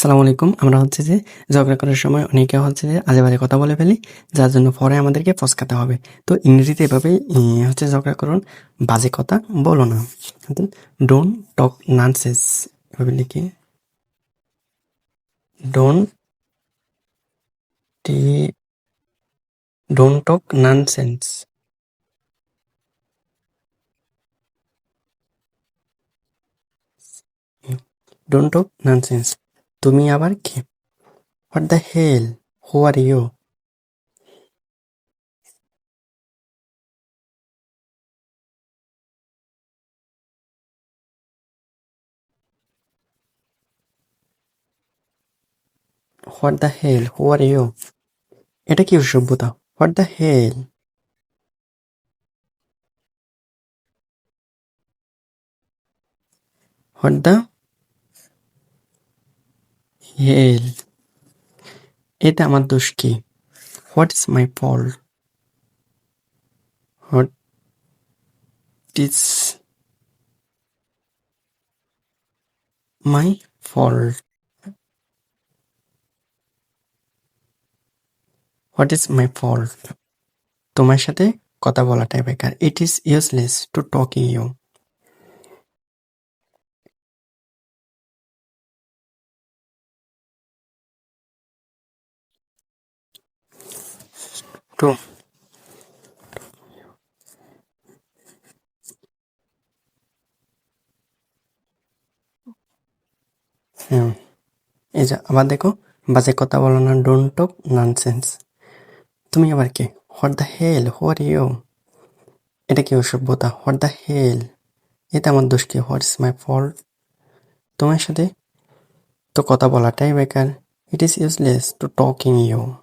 আসসালামু আলাইকুম। আমরা হচ্ছে যে ঝগড়া করার সময় অনেকে হচ্ছে যে আজে-বাজে কথা বলে ফেলি, যার জন্য পরে আমাদেরকে পস্তাতে হবে। তো ইংরেজিতে এভাবেই হচ্ছে ঝগড়া করুন, বাজে কথা বলো না। ডোন্ট টক ননসেন্স এভাবে লিখি। Don't T don't talk nonsense. Don't talk nonsense. তুমি আবার কি? What the hell? Who are you? What the hell? Who are you? এটা কি অসভ্যতা? What the hell? What the hell? এতে আমার দোষ কি? What is my fault? What is my fault? What is my fault? তোমার সাথে কথা বলাটাই বেকার। It is useless to talking you. To হ্যাঁ, এই যে আবার দেখো, বাজে কথা বলো না, ডোন্ট টক ননসেন্স। তুমি আবার কি? What the hell? Who are you? এটা কি অসভ্যতা? What the hell? এতে আমার দোষ কি? What is my fault? তোমার সাথে তো কথা বলাটাই বেকার। It is useless to talking you.